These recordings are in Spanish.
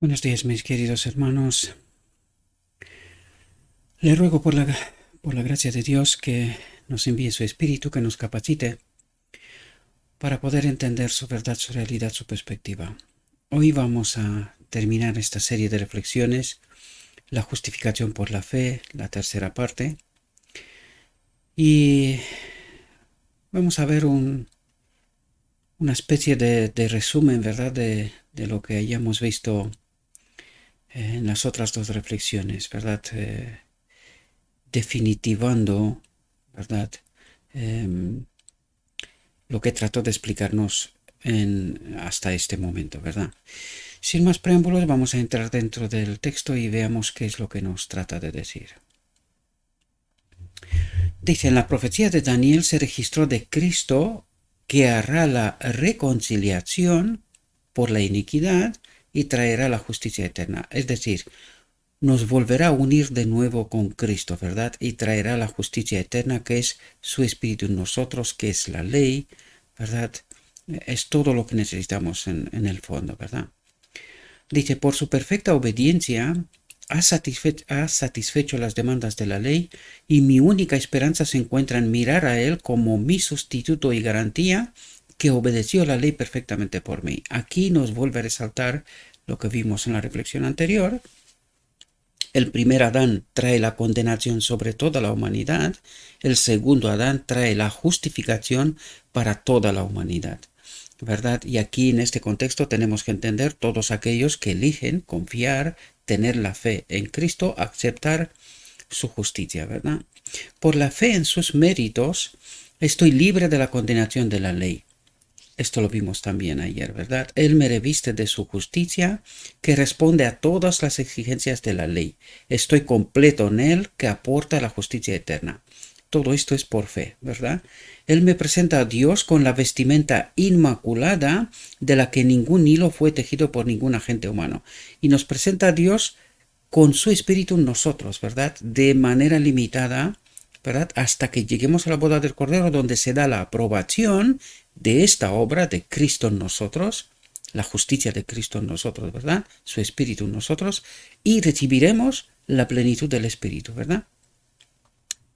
Buenos días, mis queridos hermanos. Le ruego por la gracia de Dios que nos envíe su Espíritu, que nos capacite para poder entender su verdad, su realidad, su perspectiva. Hoy vamos a terminar esta serie de reflexiones, la justificación por la fe, la tercera parte, y vamos a ver una especie de resumen, ¿verdad?, de lo que hayamos visto en las otras dos reflexiones, ¿verdad?, definitivando, ¿verdad?, lo que trató de explicarnos hasta este momento, ¿verdad? Sin más preámbulos, vamos a entrar dentro del texto y veamos qué es lo que nos trata de decir. Dice, en la profecía de Daniel se registró de Cristo que hará la reconciliación por la iniquidad y traerá la justicia eterna. Es decir, nos volverá a unir de nuevo con Cristo, ¿verdad? Y traerá la justicia eterna, que es su Espíritu en nosotros, que es la ley, ¿verdad? Es todo lo que necesitamos en el fondo, ¿verdad? Dice, por su perfecta obediencia ha satisfecho las demandas de la ley y mi única esperanza se encuentra en mirar a Él como mi sustituto y garantía que obedeció la ley perfectamente por mí. Aquí nos vuelve a resaltar lo que vimos en la reflexión anterior. El primer Adán trae la condenación sobre toda la humanidad, el segundo Adán trae la justificación para toda la humanidad, ¿verdad? Y aquí en este contexto tenemos que entender todos aquellos que eligen confiar, tener la fe en Cristo, aceptar su justicia, ¿verdad? Por la fe en sus méritos, estoy libre de la condenación de la ley. Esto lo vimos también ayer, ¿verdad? Él me reviste de su justicia, que responde a todas las exigencias de la ley. Estoy completo en Él, que aporta la justicia eterna. Todo esto es por fe, ¿verdad? Él me presenta a Dios con la vestimenta inmaculada de la que ningún hilo fue tejido por ningún agente humano. Y nos presenta a Dios con su espíritu en nosotros, ¿verdad? De manera limitada, ¿verdad? Hasta que lleguemos a la boda del Cordero, donde se da la aprobación de esta obra de Cristo en nosotros, la justicia de Cristo en nosotros, ¿verdad? Su espíritu en nosotros, y recibiremos la plenitud del espíritu, ¿verdad?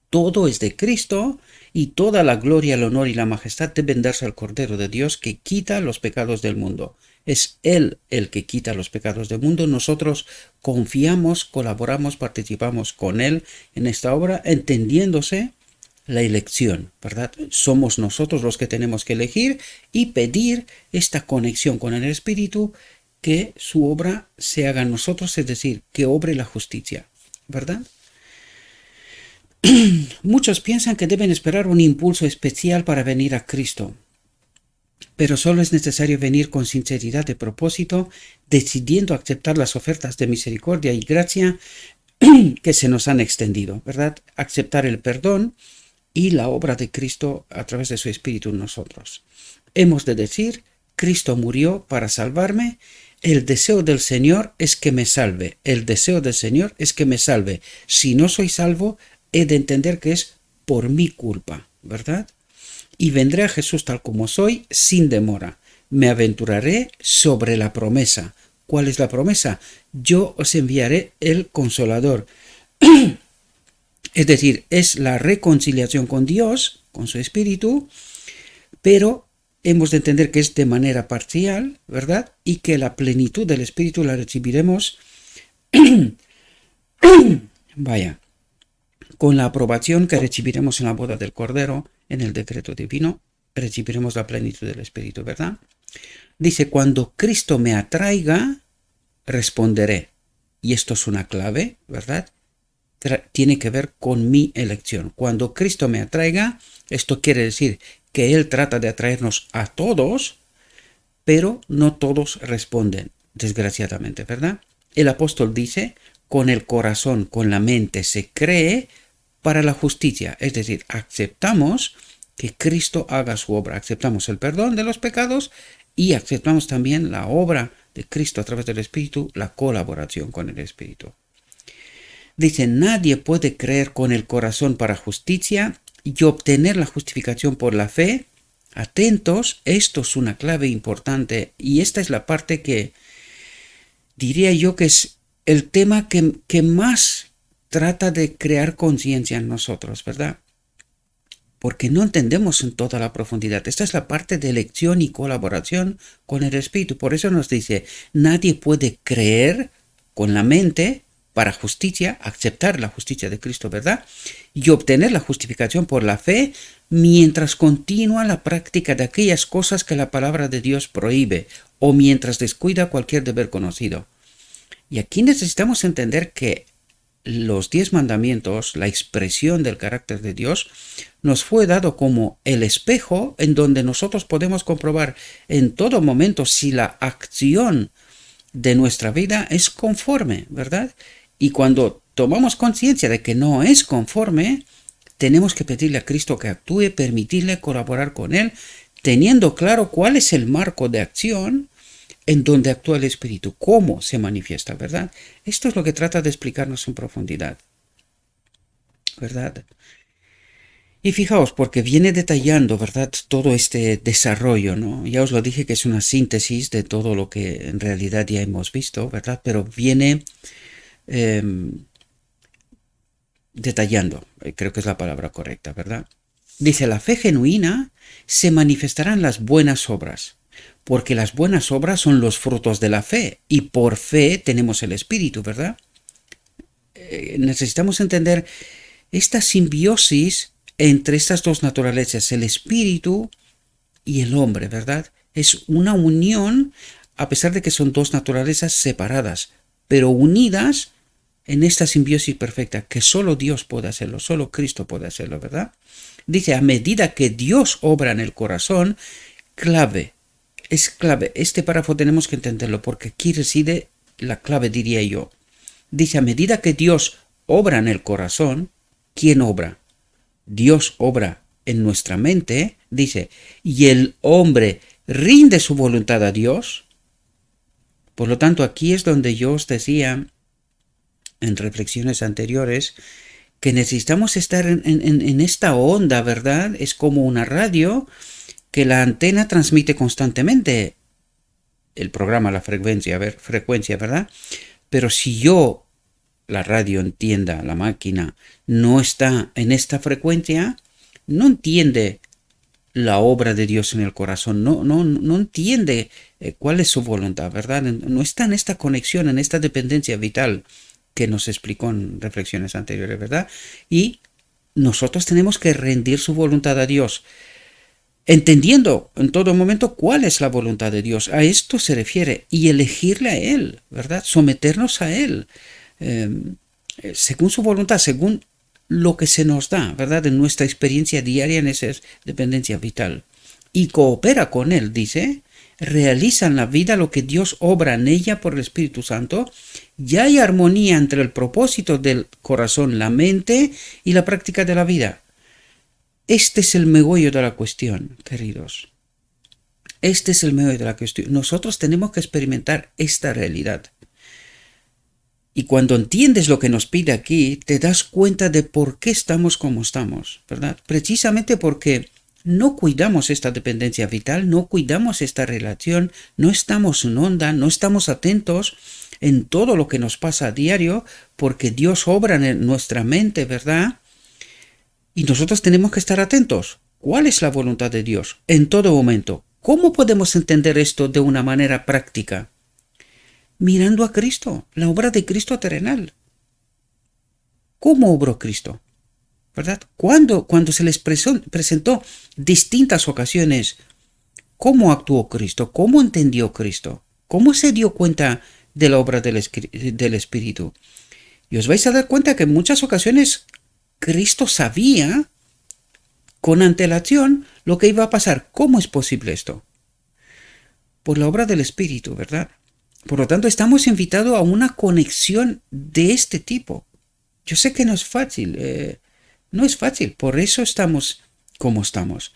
Todo es de Cristo y toda la gloria, el honor y la majestad deben darse al Cordero de Dios que quita los pecados del mundo. Es Él el que quita los pecados del mundo. Nosotros confiamos, colaboramos, participamos con Él en esta obra, entendiéndose la elección, ¿verdad? Somos nosotros los que tenemos que elegir y pedir esta conexión con el Espíritu, que su obra se haga en nosotros, es decir, que obre la justicia, ¿verdad? Muchos piensan que deben esperar un impulso especial para venir a Cristo, pero solo es necesario venir con sinceridad de propósito, decidiendo aceptar las ofertas de misericordia y gracia que se nos han extendido, ¿verdad? Aceptar el perdón y la obra de Cristo a través de su Espíritu en nosotros. Hemos de decir, Cristo murió para salvarme. El deseo del Señor es que me salve. El deseo del Señor es que me salve. Si no soy salvo, he de entender que es por mi culpa, ¿verdad? Y vendré a Jesús tal como soy, sin demora. Me aventuraré sobre la promesa. ¿Cuál es la promesa? Yo os enviaré el Consolador. Es decir, es la reconciliación con Dios, con su Espíritu, pero hemos de entender que es de manera parcial, ¿verdad? Y que la plenitud del Espíritu la recibiremos, con la aprobación que recibiremos en la boda del Cordero, en el decreto divino, recibiremos la plenitud del Espíritu, ¿verdad? Dice, cuando Cristo me atraiga, responderé. Y esto es una clave, ¿verdad? Tiene que ver con mi elección. Cuando Cristo me atraiga, esto quiere decir que Él trata de atraernos a todos, pero no todos responden, desgraciadamente, ¿verdad? El apóstol dice, con el corazón, con la mente se cree para la justicia, es decir, aceptamos que Cristo haga su obra, aceptamos el perdón de los pecados y aceptamos también la obra de Cristo a través del Espíritu, la colaboración con el Espíritu. Dice, nadie puede creer con el corazón para justicia y obtener la justificación por la fe. Atentos, esto es una clave importante y esta es la parte que diría yo que es el tema que más trata de crear conciencia en nosotros, ¿verdad? Porque no entendemos en toda la profundidad. Esta es la parte de elección y colaboración con el Espíritu. Por eso nos dice, nadie puede creer con la mente para justicia, aceptar la justicia de Cristo, ¿verdad? Y obtener la justificación por la fe mientras continúa la práctica de aquellas cosas que la palabra de Dios prohíbe o mientras descuida cualquier deber conocido. Y aquí necesitamos entender que los 10 mandamientos, la expresión del carácter de Dios, nos fue dado como el espejo en donde nosotros podemos comprobar en todo momento si la acción de nuestra vida es conforme, ¿verdad? Y cuando tomamos conciencia de que no es conforme, tenemos que pedirle a Cristo que actúe, permitirle colaborar con Él, teniendo claro cuál es el marco de acción en donde actúa el Espíritu, cómo se manifiesta, ¿verdad? Esto es lo que trata de explicarnos en profundidad, ¿verdad? Y fijaos, porque viene detallando, ¿verdad?, todo este desarrollo, ¿no? Ya os lo dije que es una síntesis de todo lo que en realidad ya hemos visto, ¿verdad? Pero viene detallando, creo que es la palabra correcta, ¿verdad? Dice, la fe genuina se manifestarán las buenas obras, porque las buenas obras son los frutos de la fe, y por fe tenemos el Espíritu, ¿verdad? Necesitamos entender esta simbiosis entre estas dos naturalezas, el Espíritu y el hombre, ¿verdad? Es una unión, a pesar de que son dos naturalezas separadas, pero unidas en esta simbiosis perfecta, que solo Dios puede hacerlo, solo Cristo puede hacerlo, ¿verdad? Dice, a medida que Dios obra en el corazón, clave, es clave. Este párrafo tenemos que entenderlo, porque aquí reside la clave, diría yo. Dice, a medida que Dios obra en el corazón, ¿quién obra? Dios obra en nuestra mente, dice, y el hombre rinde su voluntad a Dios. Por lo tanto, aquí es donde yo os decía en reflexiones anteriores que necesitamos estar en esta onda, ¿verdad? Es como una radio que la antena transmite constantemente el programa, la frecuencia, ¿verdad? Pero si yo, la radio entienda, la máquina, no está en esta frecuencia, no entiende la obra de Dios en el corazón, no entiende cuál es su voluntad, ¿verdad? No está en esta conexión, en esta dependencia vital que nos explicó en reflexiones anteriores, ¿verdad? Y nosotros tenemos que rendir su voluntad a Dios, entendiendo en todo momento cuál es la voluntad de Dios. A esto se refiere, y elegirle a Él, ¿verdad? Someternos a Él, según su voluntad, según lo que se nos da, ¿verdad? En nuestra experiencia diaria en esa dependencia vital. Y coopera con Él, dice, realiza en la vida lo que Dios obra en ella por el Espíritu Santo, y hay armonía entre el propósito del corazón, la mente y la práctica de la vida. Este es el meollo de la cuestión, queridos. Este es el meollo de la cuestión. Nosotros tenemos que experimentar esta realidad. Y cuando entiendes lo que nos pide aquí, te das cuenta de por qué estamos como estamos, ¿verdad? Precisamente porque no cuidamos esta dependencia vital, no cuidamos esta relación, no estamos en onda, no estamos atentos en todo lo que nos pasa a diario, porque Dios obra en nuestra mente, ¿verdad? Y nosotros tenemos que estar atentos. ¿Cuál es la voluntad de Dios en todo momento? ¿Cómo podemos entender esto de una manera práctica? Mirando a Cristo, la obra de Cristo terrenal. ¿Cómo obró Cristo? ¿Verdad? Cuando se les presentó distintas ocasiones, ¿cómo actuó Cristo? ¿Cómo entendió Cristo? ¿Cómo se dio cuenta de la obra del Espíritu? Y os vais a dar cuenta que en muchas ocasiones Cristo sabía con antelación lo que iba a pasar. ¿Cómo es posible esto? Por la obra del Espíritu, ¿verdad? Por lo tanto, estamos invitados a una conexión de este tipo. Yo sé que no es fácil, por eso estamos como estamos.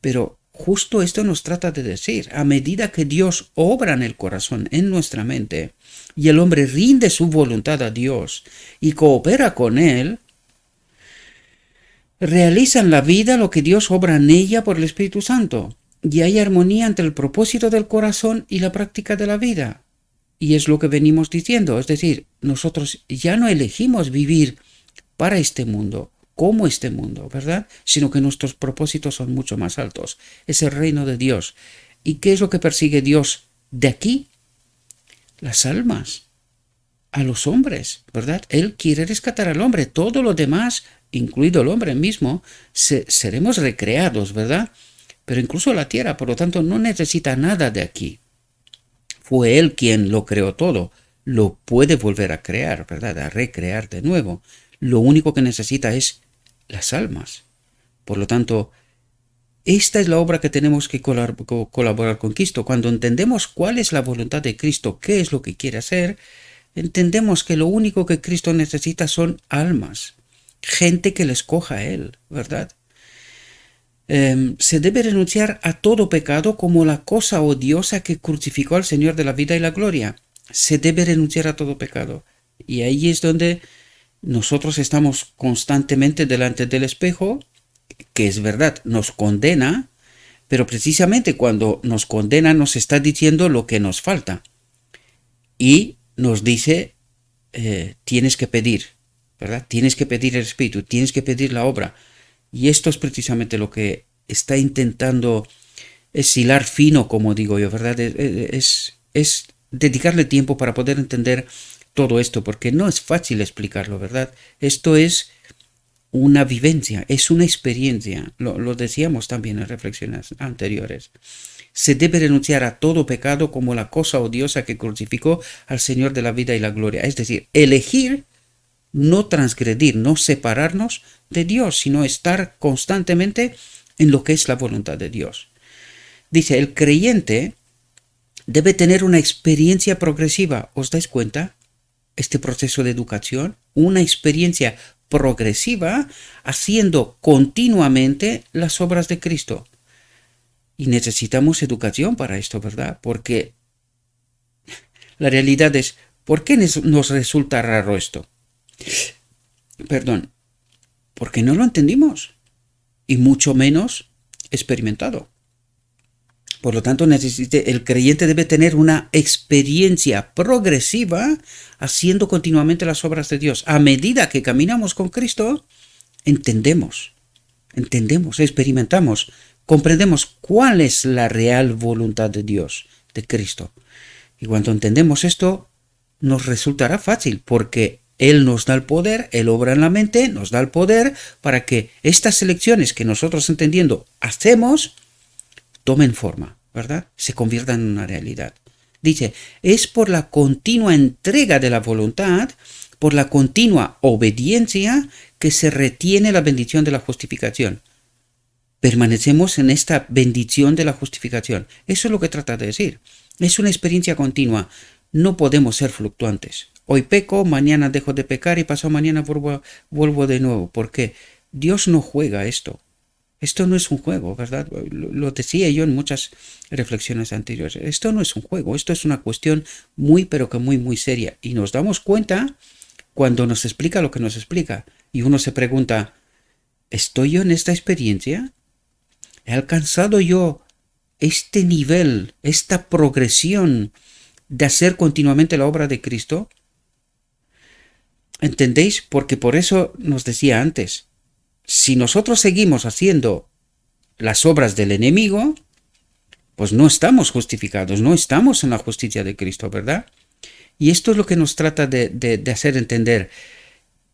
Pero justo esto nos trata de decir, a medida que Dios obra en el corazón, en nuestra mente, y el hombre rinde su voluntad a Dios y coopera con Él, realiza en la vida lo que Dios obra en ella por el Espíritu Santo, y hay armonía entre el propósito del corazón y la práctica de la vida. Y es lo que venimos diciendo, es decir, nosotros ya no elegimos vivir para este mundo, como este mundo, ¿verdad? Sino que nuestros propósitos son mucho más altos. Es el reino de Dios. ¿Y qué es lo que persigue Dios de aquí? Las almas, a los hombres, ¿verdad? Él quiere rescatar al hombre. Todo lo demás, incluido el hombre mismo, seremos recreados, ¿verdad? Pero incluso la tierra, por lo tanto, no necesita nada de aquí. Fue Él quien lo creó todo. Lo puede volver a crear, ¿verdad? A recrear de nuevo. Lo único que necesita es las almas. Por lo tanto, esta es la obra que tenemos que colaborar con Cristo. Cuando entendemos cuál es la voluntad de Cristo, qué es lo que quiere hacer, entendemos que lo único que Cristo necesita son almas. Gente que le escoja a Él, ¿verdad? Se debe renunciar a todo pecado como la cosa odiosa que crucificó al Señor de la vida y la gloria. Se debe renunciar a todo pecado. Y ahí es donde nosotros estamos constantemente delante del espejo, que es verdad, nos condena, pero precisamente cuando nos condena nos está diciendo lo que nos falta. Y nos dice, tienes que pedir, ¿verdad? Tienes que pedir el Espíritu, tienes que pedir la obra. Y esto es precisamente lo que está intentando hilar fino, como digo yo, ¿verdad? Es dedicarle tiempo para poder entender todo esto, porque no es fácil explicarlo, ¿verdad? Esto es una vivencia, es una experiencia, lo decíamos también en reflexiones anteriores. Se debe renunciar a todo pecado como la cosa odiosa que crucificó al Señor de la vida y la gloria. Es decir, elegir no transgredir, no separarnos de Dios, sino estar constantemente en lo que es la voluntad de Dios. Dice, el creyente debe tener una experiencia progresiva. ¿Os dais cuenta? Este proceso de educación, una experiencia progresiva haciendo continuamente las obras de Cristo. Y necesitamos educación para esto, ¿verdad? Porque la realidad es, ¿por qué nos resulta raro esto? Perdón, porque no lo entendimos y mucho menos experimentado. Por lo tanto, el creyente debe tener una experiencia progresiva haciendo continuamente las obras de Dios. A medida que caminamos con Cristo, entendemos, experimentamos, comprendemos cuál es la real voluntad de Dios, de Cristo. Y cuando entendemos esto, nos resultará fácil porque Él nos da el poder, Él obra en la mente, nos da el poder para que estas elecciones que nosotros entendiendo hacemos, tomen forma, ¿verdad? Se conviertan en una realidad. Dice, es por la continua entrega de la voluntad, por la continua obediencia, que se retiene la bendición de la justificación. Permanecemos en esta bendición de la justificación. Eso es lo que trata de decir. Es una experiencia continua. No podemos ser fluctuantes. Hoy peco, mañana dejo de pecar y pasado mañana vuelvo de nuevo. ¿Por qué? Dios no juega esto. Esto no es un juego, ¿verdad? Lo decía yo en muchas reflexiones anteriores. Esto no es un juego, esto es una cuestión muy, pero que muy, muy seria. Y nos damos cuenta cuando nos explica lo que nos explica. Y uno se pregunta, ¿estoy yo en esta experiencia? ¿He alcanzado yo este nivel, esta progresión de hacer continuamente la obra de Cristo? ¿Entendéis? Porque por eso nos decía antes, si nosotros seguimos haciendo las obras del enemigo, pues no estamos justificados, no estamos en la justicia de Cristo, ¿verdad? Y esto es lo que nos trata de hacer entender.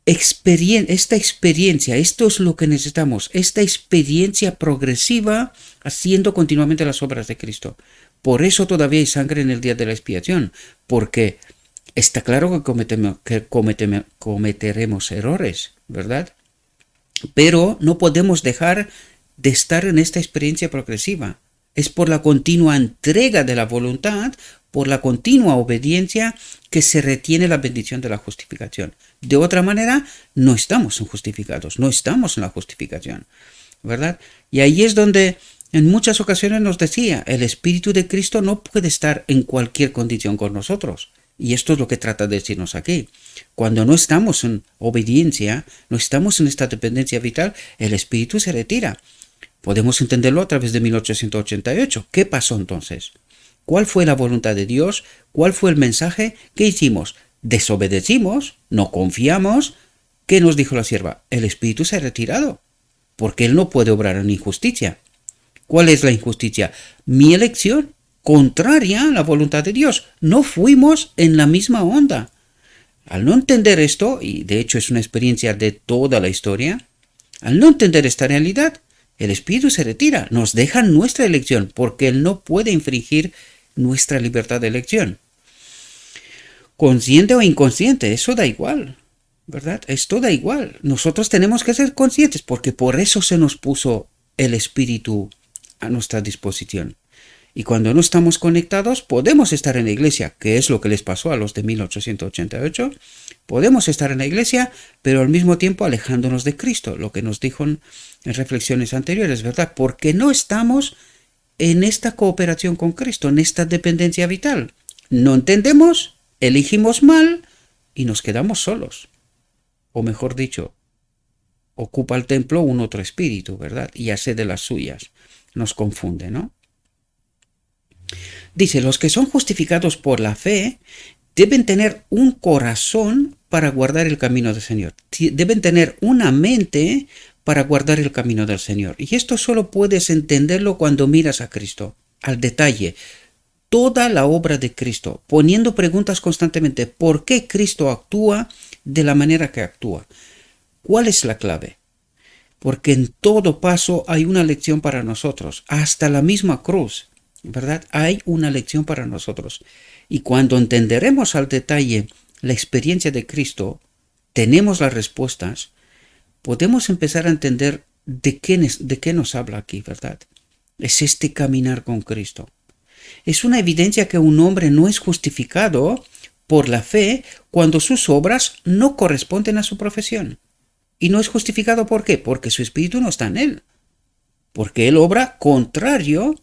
Esta experiencia, esto es lo que necesitamos, esta experiencia progresiva haciendo continuamente las obras de Cristo. Por eso todavía hay sangre en el día de la expiación, porque está claro que cometeremos errores, ¿verdad? Pero no podemos dejar de estar en esta experiencia progresiva. Es por la continua entrega de la voluntad, por la continua obediencia, que se retiene la bendición de la justificación. De otra manera, no estamos justificados, no estamos en la justificación, ¿verdad? Y ahí es donde en muchas ocasiones nos decía, el Espíritu de Cristo no puede estar en cualquier condición con nosotros. Y esto es lo que trata de decirnos aquí. Cuando no estamos en obediencia, no estamos en esta dependencia vital, el Espíritu se retira. Podemos entenderlo a través de 1888. ¿Qué pasó entonces? ¿Cuál fue la voluntad de Dios? ¿Cuál fue el mensaje? ¿Qué hicimos? Desobedecimos, no confiamos. ¿Qué nos dijo la sierva? El Espíritu se ha retirado, porque Él no puede obrar en injusticia. ¿Cuál es la injusticia? Mi elección, contraria a la voluntad de Dios. No fuimos en la misma onda. Al no entender esto, y de hecho es una experiencia de toda la historia, al no entender esta realidad, el Espíritu se retira, nos deja nuestra elección, porque Él no puede infringir nuestra libertad de elección. Consciente o inconsciente, eso da igual, ¿verdad? Esto da igual. Nosotros tenemos que ser conscientes, porque por eso se nos puso el Espíritu a nuestra disposición. Y cuando no estamos conectados, podemos estar en la iglesia, que es lo que les pasó a los de 1888. Podemos estar en la iglesia, pero al mismo tiempo alejándonos de Cristo, lo que nos dijo en reflexiones anteriores, ¿verdad? Porque no estamos en esta cooperación con Cristo, en esta dependencia vital. No entendemos, elegimos mal y nos quedamos solos. O mejor dicho, ocupa el templo un otro espíritu, ¿verdad? Y hace de las suyas. Nos confunde, ¿no? Dice, los que son justificados por la fe deben tener un corazón para guardar el camino del Señor. Deben tener una mente para guardar el camino del Señor. Y esto solo puedes entenderlo cuando miras a Cristo, al detalle. Toda la obra de Cristo, poniendo preguntas constantemente. ¿Por qué Cristo actúa de la manera que actúa? ¿Cuál es la clave? Porque en todo paso hay una lección para nosotros, hasta la misma cruz, ¿verdad? Hay una lección para nosotros. Y cuando entenderemos al detalle la experiencia de Cristo, tenemos las respuestas, podemos empezar a entender de qué nos habla aquí, ¿verdad? Es este caminar con Cristo. Es una evidencia que un hombre no es justificado por la fe cuando sus obras no corresponden a su profesión. Y no es justificado ¿por qué? Porque su espíritu no está en él. Porque él obra contrario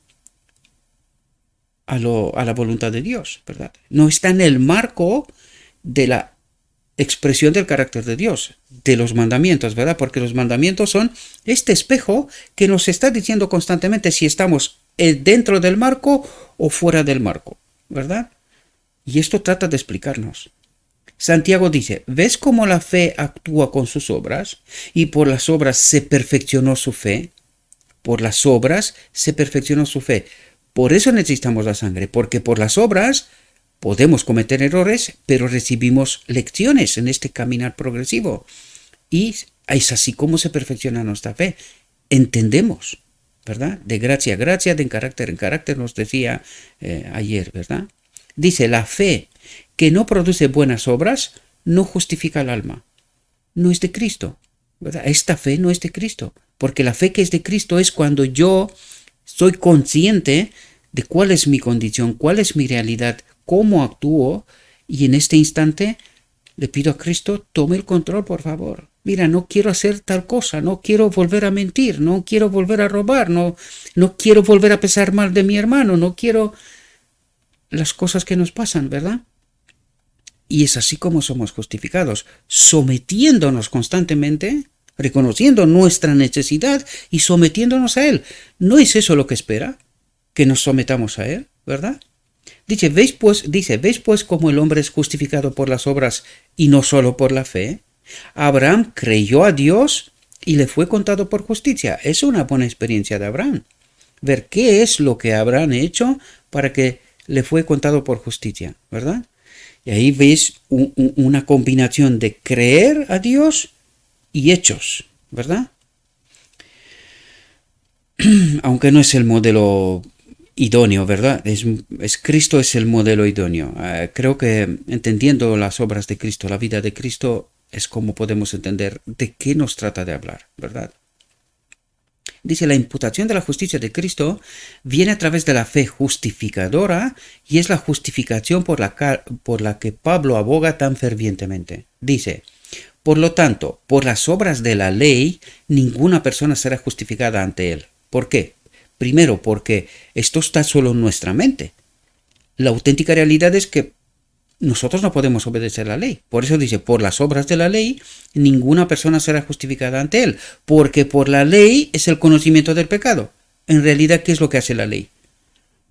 a la voluntad de Dios, ¿verdad? No está en el marco de la expresión del carácter de Dios, de los mandamientos, ¿verdad? Porque los mandamientos son este espejo que nos está diciendo constantemente si estamos dentro del marco o fuera del marco, ¿verdad? Y esto trata de explicarnos. Santiago dice, ¿ves cómo la fe actúa con sus obras? Y por las obras se perfeccionó su fe. Por las obras se perfeccionó su fe. Por eso necesitamos la sangre, porque por las obras podemos cometer errores, pero recibimos lecciones en este caminar progresivo. Y es así como se perfecciona nuestra fe. Entendemos, ¿verdad? De gracia a gracia, de en carácter, nos decía ayer, ¿verdad? Dice, la fe que no produce buenas obras no justifica el alma. No es de Cristo, ¿verdad? Esta fe no es de Cristo, porque la fe que es de Cristo es cuando yo soy consciente de cuál es mi condición, cuál es mi realidad, cómo actúo, y en este instante le pido a Cristo, tome el control, por favor. Mira, no quiero hacer tal cosa, no quiero volver a mentir, no quiero volver a robar, no quiero volver a pensar mal de mi hermano, no quiero las cosas que nos pasan, ¿verdad? Y es así como somos justificados, sometiéndonos constantemente, reconociendo nuestra necesidad y sometiéndonos a Él. ¿No es eso lo que espera? Que nos sometamos a Él, ¿verdad? ¿Veis pues cómo el hombre es justificado por las obras y no solo por la fe? Abraham creyó a Dios y le fue contado por justicia. Es una buena experiencia de Abraham. Ver qué es lo que Abraham ha hecho para que le fue contado por justicia, ¿verdad? Y ahí veis una combinación de creer a Dios y hechos, ¿verdad? Aunque no es el modelo idóneo, ¿verdad? Cristo es el modelo idóneo. Creo que entendiendo las obras de Cristo, la vida de Cristo, es como podemos entender de qué nos trata de hablar, ¿verdad? Dice, la imputación de la justicia de Cristo viene a través de la fe justificadora y es la justificación por la que Pablo aboga tan fervientemente. Dice, por lo tanto, por las obras de la ley, ninguna persona será justificada ante él. ¿Por qué? Primero, porque esto está solo en nuestra mente. La auténtica realidad es que nosotros no podemos obedecer la ley. Por eso dice, por las obras de la ley, ninguna persona será justificada ante él. Porque por la ley es el conocimiento del pecado. En realidad, ¿qué es lo que hace la ley?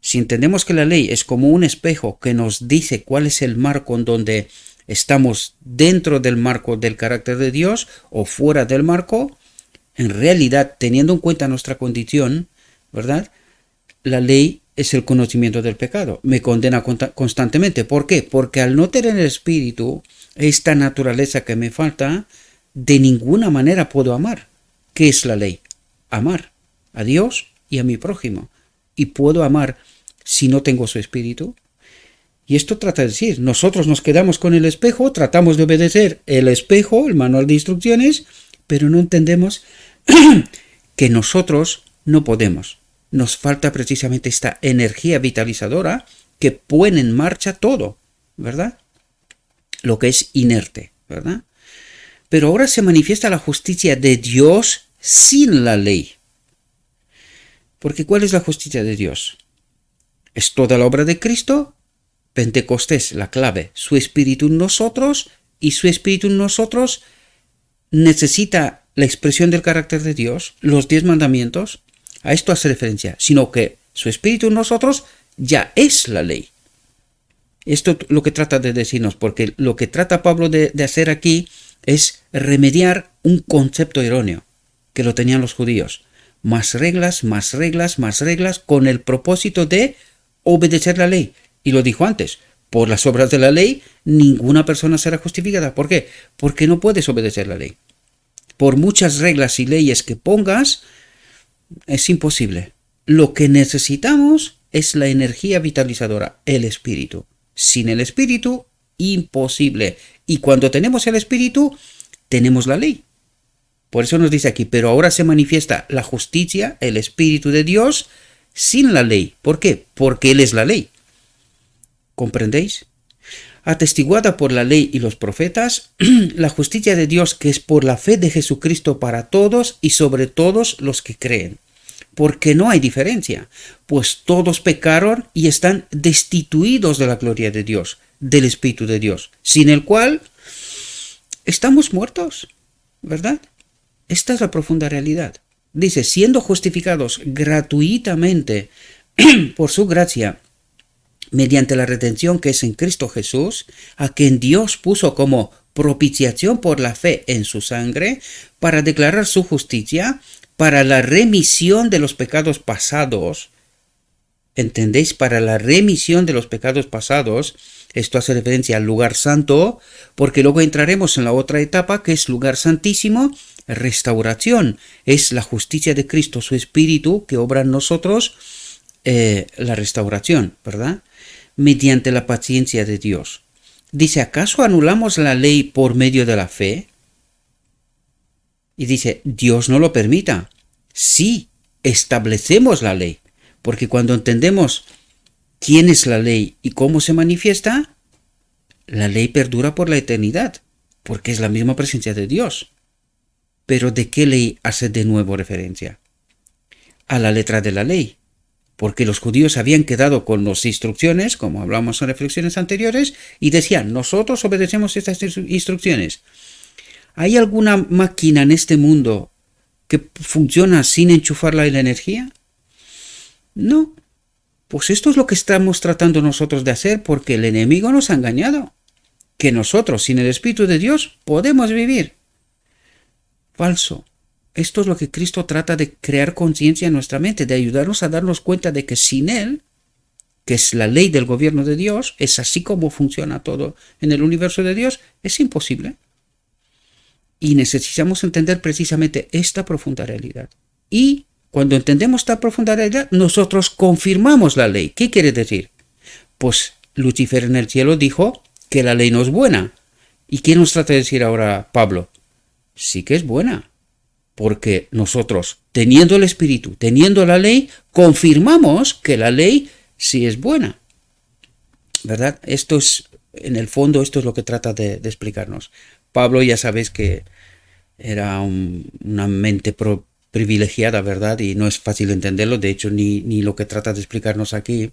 Si entendemos que la ley es como un espejo que nos dice cuál es el marco en donde estamos dentro del marco del carácter de Dios o fuera del marco, en realidad, teniendo en cuenta nuestra condición, ¿verdad? La ley es el conocimiento del pecado. Me condena constantemente. ¿Por qué? Porque al no tener el espíritu, esta naturaleza que me falta, de ninguna manera puedo amar. ¿Qué es la ley? Amar a Dios y a mi prójimo. ¿Y puedo amar si no tengo su espíritu? Y esto trata de decir, nosotros nos quedamos con el espejo, tratamos de obedecer el espejo, el manual de instrucciones, pero no entendemos que nosotros no podemos. Nos falta precisamente esta energía vitalizadora que pone en marcha todo, ¿verdad? Lo que es inerte, ¿verdad? Pero ahora se manifiesta la justicia de Dios sin la ley. Porque ¿cuál es la justicia de Dios? Es toda la obra de Cristo. Pentecostés, la clave, su espíritu en nosotros, y su espíritu en nosotros necesita la expresión del carácter de Dios, los 10 mandamientos, a esto hace referencia, sino que su espíritu en nosotros ya es la ley. Esto es lo que trata de decirnos, porque lo que trata Pablo de hacer aquí es remediar un concepto erróneo que lo tenían los judíos. Más reglas, más reglas, más reglas, con el propósito de obedecer la ley. Y lo dijo antes, por las obras de la ley, ninguna persona será justificada. ¿Por qué? Porque no puedes obedecer la ley. Por muchas reglas y leyes que pongas, es imposible. Lo que necesitamos es la energía vitalizadora, el espíritu. Sin el espíritu, imposible. Y cuando tenemos el espíritu, tenemos la ley. Por eso nos dice aquí, pero ahora se manifiesta la justicia, el espíritu de Dios, sin la ley. ¿Por qué? Porque Él es la ley. ¿Comprendéis? Atestiguada por la ley y los profetas, la justicia de Dios que es por la fe de Jesucristo para todos y sobre todos los que creen. Porque no hay diferencia, pues todos pecaron y están destituidos de la gloria de Dios, del Espíritu de Dios, sin el cual estamos muertos, ¿verdad? Esta es la profunda realidad. Dice, siendo justificados gratuitamente por su gracia, mediante la redención que es en Cristo Jesús, a quien Dios puso como propiciación por la fe en su sangre, para declarar su justicia, para la remisión de los pecados pasados. ¿Entendéis? Para la remisión de los pecados pasados. Esto hace referencia al lugar santo, porque luego entraremos en la otra etapa, que es lugar santísimo, restauración. Es la justicia de Cristo, su Espíritu, que obra en nosotros la restauración, ¿verdad? Mediante la paciencia de Dios. Dice, ¿acaso anulamos la ley por medio de la fe? Y dice, Dios no lo permita. Sí, establecemos la ley, porque cuando entendemos quién es la ley y cómo se manifiesta, la ley perdura por la eternidad, porque es la misma presencia de Dios. Pero ¿de qué ley hace de nuevo referencia? A la letra de la ley. Porque los judíos habían quedado con las instrucciones, como hablamos en reflexiones anteriores, y decían, nosotros obedecemos estas instrucciones. ¿Hay alguna máquina en este mundo que funciona sin enchufarla en la energía? No. Pues esto es lo que estamos tratando nosotros de hacer, porque el enemigo nos ha engañado. Que nosotros, sin el Espíritu de Dios, podemos vivir. Falso. Esto es lo que Cristo trata de crear conciencia en nuestra mente, de ayudarnos a darnos cuenta de que sin Él, que es la ley del gobierno de Dios, es así como funciona todo en el universo de Dios, es imposible. Y necesitamos entender precisamente esta profunda realidad. Y cuando entendemos esta profunda realidad, nosotros confirmamos la ley. ¿Qué quiere decir? Pues Lucifer en el cielo dijo que la ley no es buena. ¿Y qué nos trata de decir ahora Pablo? Sí que es buena. Porque nosotros, teniendo el Espíritu, teniendo la ley, confirmamos que la ley sí es buena. ¿Verdad? Esto es, en el fondo, esto es lo que trata de explicarnos. Pablo, ya sabéis que era una mente privilegiada, ¿verdad? Y no es fácil de entenderlo. De hecho, ni lo que trata de explicarnos aquí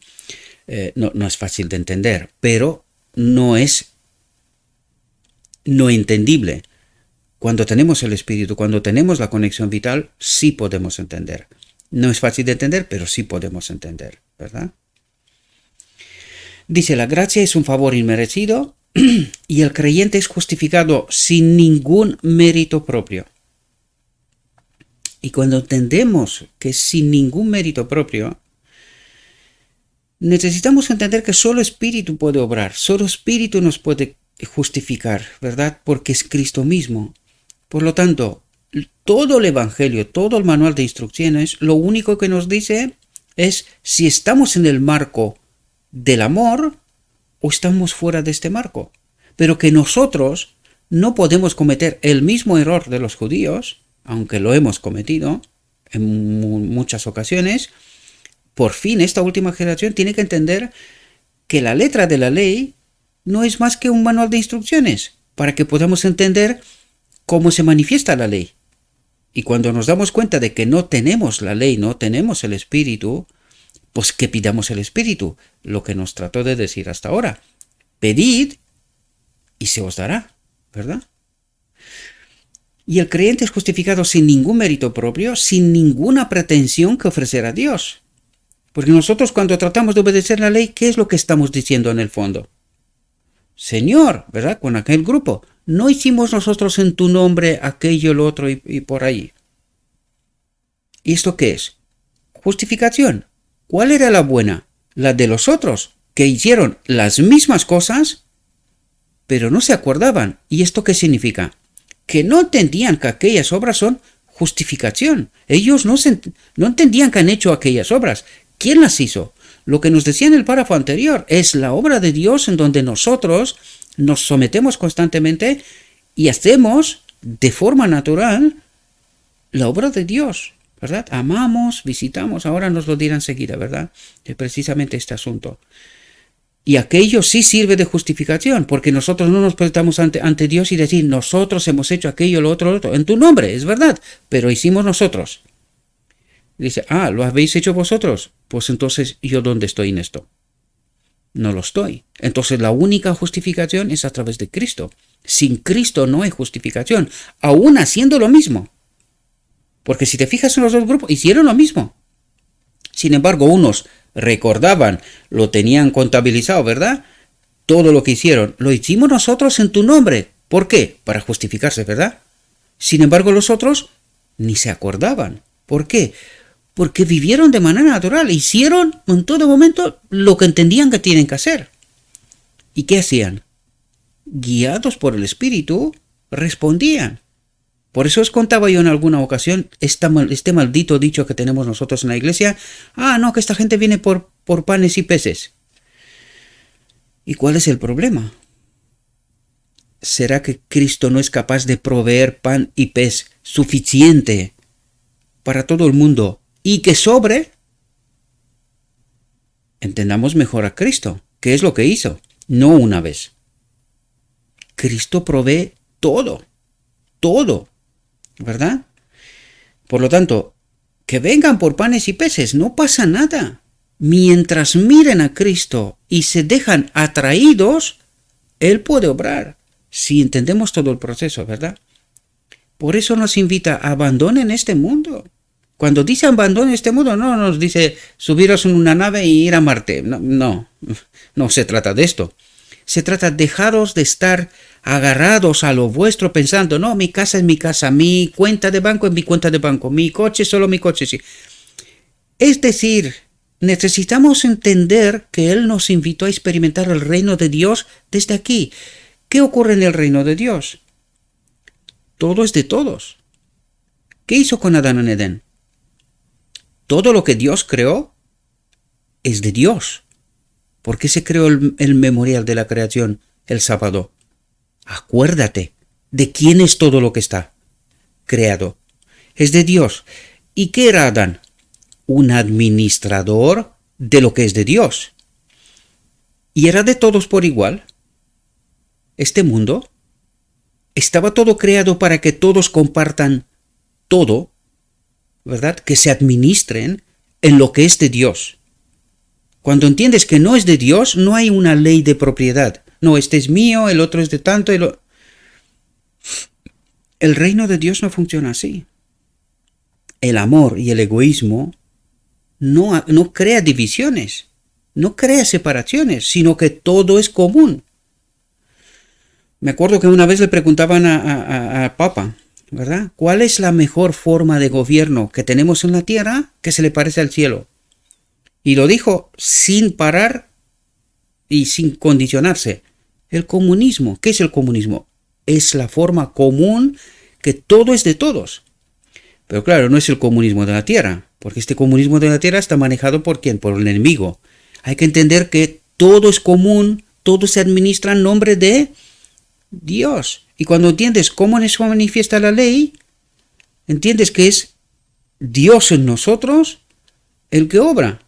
no es fácil de entender. Pero no es no entendible. Cuando tenemos el Espíritu, cuando tenemos la conexión vital, sí podemos entender. No es fácil de entender, pero sí podemos entender, ¿verdad? Dice, la gracia es un favor inmerecido y el creyente es justificado sin ningún mérito propio. Y cuando entendemos que sin ningún mérito propio, necesitamos entender que solo Espíritu puede obrar, solo Espíritu nos puede justificar, ¿verdad? Porque es Cristo mismo. Por lo tanto, todo el Evangelio, todo el manual de instrucciones, lo único que nos dice es si estamos en el marco del amor o estamos fuera de este marco. Pero que nosotros no podemos cometer el mismo error de los judíos, aunque lo hemos cometido en muchas ocasiones. Por fin, esta última generación tiene que entender que la letra de la ley no es más que un manual de instrucciones para que podamos entender cómo se manifiesta la ley. Y cuando nos damos cuenta de que no tenemos la ley, no tenemos el Espíritu, pues que pidamos el Espíritu, lo que nos trató de decir hasta ahora. Pedid y se os dará, ¿verdad? Y el creyente es justificado sin ningún mérito propio, sin ninguna pretensión que ofrecer a Dios. Porque nosotros cuando tratamos de obedecer la ley, ¿qué es lo que estamos diciendo en el fondo? Señor, ¿verdad? Con aquel grupo. No hicimos nosotros en tu nombre aquello, lo otro y por ahí. ¿Y esto qué es? Justificación. ¿Cuál era la buena? La de los otros, que hicieron las mismas cosas, pero no se acordaban. ¿Y esto qué significa? Que no entendían que aquellas obras son justificación. Ellos no entendían que han hecho aquellas obras. ¿Quién las hizo? Lo que nos decía en el párrafo anterior es la obra de Dios en donde nosotros nos sometemos constantemente y hacemos de forma natural la obra de Dios, ¿verdad? Amamos, visitamos, ahora nos lo dirán enseguida, ¿verdad? Es precisamente este asunto. Y aquello sí sirve de justificación, porque nosotros no nos presentamos ante Dios y decir, nosotros hemos hecho aquello, lo otro, en tu nombre, es verdad, pero hicimos nosotros. Dice, ¿lo habéis hecho vosotros? Pues entonces, ¿yo dónde estoy en esto? No lo estoy. Entonces, la única justificación es a través de Cristo. Sin Cristo no hay justificación, aún haciendo lo mismo. Porque si te fijas en los dos grupos, hicieron lo mismo. Sin embargo, unos recordaban, lo tenían contabilizado, ¿verdad? Todo lo que hicieron, lo hicimos nosotros en tu nombre. ¿Por qué? Para justificarse, ¿verdad? Sin embargo, los otros ni se acordaban. ¿Por qué? Porque vivieron de manera natural, hicieron en todo momento lo que entendían que tienen que hacer. ¿Y qué hacían? Guiados por el Espíritu, respondían. Por eso os contaba yo en alguna ocasión este maldito dicho que tenemos nosotros en la iglesia, no, que esta gente viene por panes y peces. ¿Y cuál es el problema? ¿Será que Cristo no es capaz de proveer pan y pez suficiente para todo el mundo y que sobre? Entendamos mejor a Cristo. ¿Qué es lo que hizo? No una vez. Cristo provee todo, ¿verdad? Por lo tanto, que vengan por panes y peces, no pasa nada. Mientras miren a Cristo y se dejan atraídos, Él puede obrar, si entendemos todo el proceso, ¿verdad? Por eso nos invita a abandonen este mundo. Cuando dice abandonen este mundo, no nos dice subiros en una nave e ir a Marte. No se trata de esto. Se trata de dejaros de estar agarrados a lo vuestro pensando, no, mi casa es mi casa, mi cuenta de banco es mi cuenta de banco, mi coche es solo mi coche. Sí. Es decir, necesitamos entender que Él nos invitó a experimentar el reino de Dios desde aquí. ¿Qué ocurre en el reino de Dios? Todo es de todos. ¿Qué hizo con Adán en Edén? Todo lo que Dios creó es de Dios. ¿Por qué se creó el memorial de la creación el sábado? Acuérdate de quién es todo lo que está creado. Es de Dios. ¿Y qué era Adán? Un administrador de lo que es de Dios. ¿Y era de todos por igual? Este mundo estaba todo creado para que todos compartan todo, ¿verdad? Que se administren en lo que es de Dios. Cuando entiendes que no es de Dios, no hay una ley de propiedad. No, este es mío, el otro es de tanto. El reino de Dios no funciona así. El amor y el egoísmo no crea divisiones. no crea separaciones, sino que todo es común. Me acuerdo que una vez le preguntaban a Papa, ¿verdad? ¿Cuál es la mejor forma de gobierno que tenemos en la tierra que se le parece al cielo? Y lo dijo sin parar y sin condicionarse. El comunismo. ¿Qué es el comunismo? Es la forma común que todo es de todos. Pero claro, no es el comunismo de la tierra, porque este comunismo de la tierra está manejado ¿por quién? Por el enemigo. Hay que entender que todo es común, todo se administra en nombre de Dios. Y cuando entiendes cómo se manifiesta la ley, entiendes que es Dios en nosotros el que obra.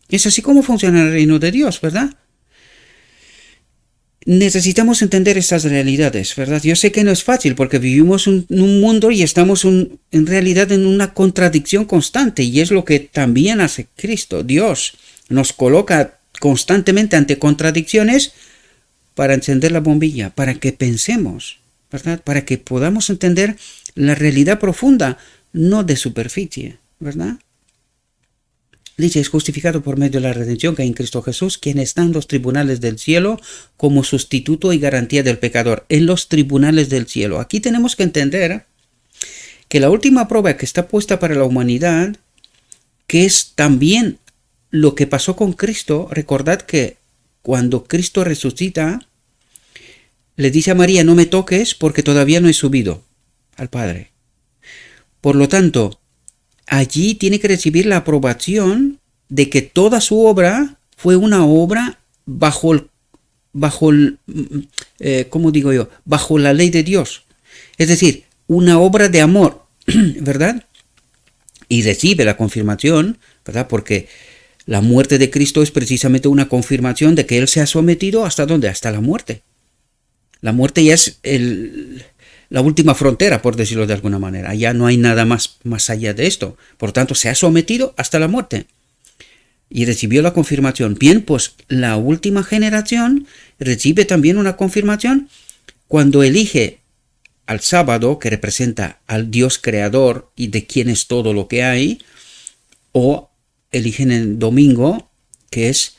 Es así como funciona el reino de Dios, ¿verdad? Necesitamos entender estas realidades, ¿verdad? Yo sé que no es fácil porque vivimos en un mundo y estamos en realidad en una contradicción constante, y es lo que también hace Cristo. Dios nos coloca constantemente ante contradicciones para encender la bombilla, para que pensemos, ¿verdad? Para que podamos entender la realidad profunda, no de superficie, ¿verdad? Dice, es justificado por medio de la redención que hay en Cristo Jesús, quien está en los tribunales del cielo como sustituto y garantía del pecador. En los tribunales del cielo. Aquí tenemos que entender que la última prueba que está puesta para la humanidad, que es también lo que pasó con Cristo. Recordad que cuando Cristo resucita, le dice a María, no me toques porque todavía no he subido al Padre. Por lo tanto, allí tiene que recibir la aprobación de que toda su obra fue una obra bajo la ley de Dios. Es decir, una obra de amor, ¿verdad? Y recibe la confirmación, ¿verdad? Porque la muerte de Cristo es precisamente una confirmación de que Él se ha sometido ¿hasta dónde? Hasta la muerte. La muerte ya es la última frontera, por decirlo de alguna manera. Ya no hay nada más allá de esto. Por tanto, se ha sometido hasta la muerte. Y recibió la confirmación. Bien, pues la última generación recibe también una confirmación cuando elige al sábado, que representa al Dios creador y de quien es todo lo que hay, o eligen el domingo, que es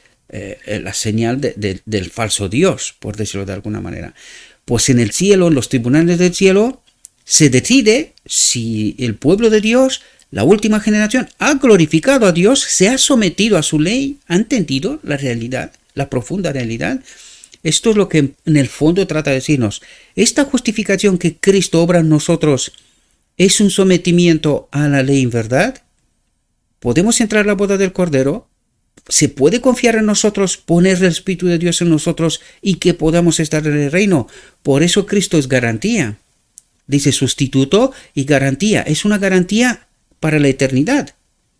la señal del falso Dios, por decirlo de alguna manera. Pues en el cielo, en los tribunales del cielo, se decide si el pueblo de Dios, la última generación, ha glorificado a Dios, se ha sometido a su ley, ha entendido la realidad, la profunda realidad. Esto es lo que en el fondo trata de decirnos. Esta justificación que Cristo obra en nosotros es un sometimiento a la ley en verdad. Podemos entrar a la boda del Cordero. ¿Se puede confiar en nosotros, poner el Espíritu de Dios en nosotros y que podamos estar en el reino? Por eso Cristo es garantía. Dice sustituto y garantía. Es una garantía para la eternidad.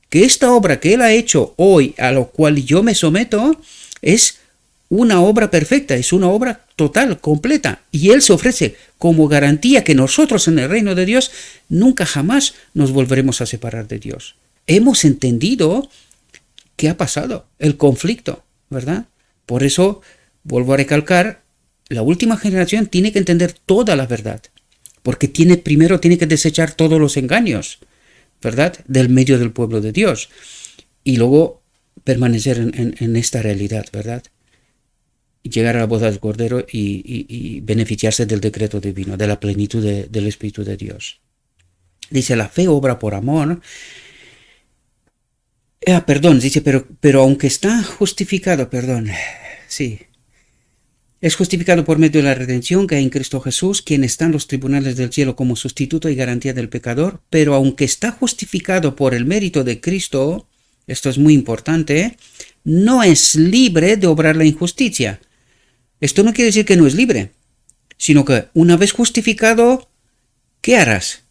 Que esta obra que Él ha hecho hoy, a lo cual yo me someto, es una obra perfecta, es una obra total, completa. Y Él se ofrece como garantía que nosotros en el reino de Dios nunca jamás nos volveremos a separar de Dios. Hemos entendido ¿qué ha pasado? El conflicto, ¿verdad? Por eso, vuelvo a recalcar, la última generación tiene que entender toda la verdad, porque primero tiene que desechar todos los engaños, ¿verdad? Del medio del pueblo de Dios, y luego permanecer en esta realidad, ¿verdad? Y llegar a la boda del Cordero y beneficiarse del decreto divino, de la plenitud del Espíritu de Dios. Dice, la fe obra por amor. Dice, pero aunque está justificado, sí, es justificado por medio de la redención que hay en Cristo Jesús, quien está en los tribunales del cielo como sustituto y garantía del pecador, pero aunque está justificado por el mérito de Cristo, esto es muy importante, no es libre de obrar la injusticia. Esto no quiere decir que no es libre, sino que una vez justificado, ¿qué harás?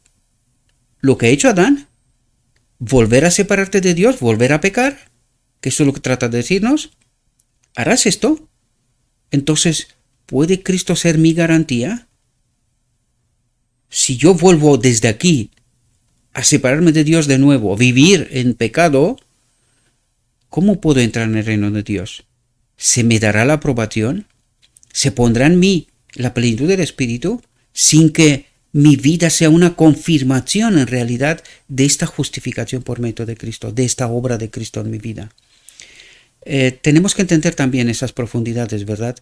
Lo que ha hecho Adán. ¿Volver a separarte de Dios? ¿Volver a pecar? Que eso es lo que trata de decirnos. ¿Harás esto? Entonces, ¿puede Cristo ser mi garantía? Si yo vuelvo desde aquí a separarme de Dios de nuevo, a vivir en pecado, ¿cómo puedo entrar en el reino de Dios? ¿Se me dará la aprobación? ¿Se pondrá en mí la plenitud del Espíritu sin que mi vida sea una confirmación en realidad de esta justificación por medio de Cristo, de esta obra de Cristo en mi vida? Tenemos que entender también esas profundidades, ¿verdad?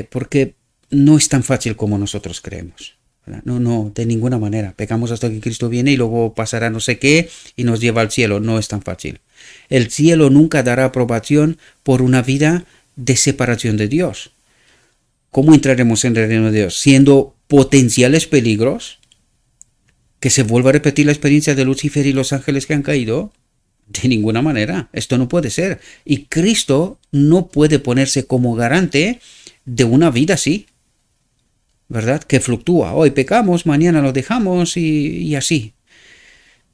Porque no es tan fácil como nosotros creemos. ¿Verdad? No, no, de ninguna manera. Pecamos hasta que Cristo viene y luego pasará no sé qué y nos lleva al cielo. No es tan fácil. El cielo nunca dará aprobación por una vida de separación de Dios. ¿Cómo entraremos en el reino de Dios? Siendo potenciales peligros, que se vuelva a repetir la experiencia de Lucifer y los ángeles que han caído. De ninguna manera, esto no puede ser. Y Cristo no puede ponerse como garante de una vida así, ¿verdad? Que fluctúa. Hoy pecamos, mañana lo dejamos y así.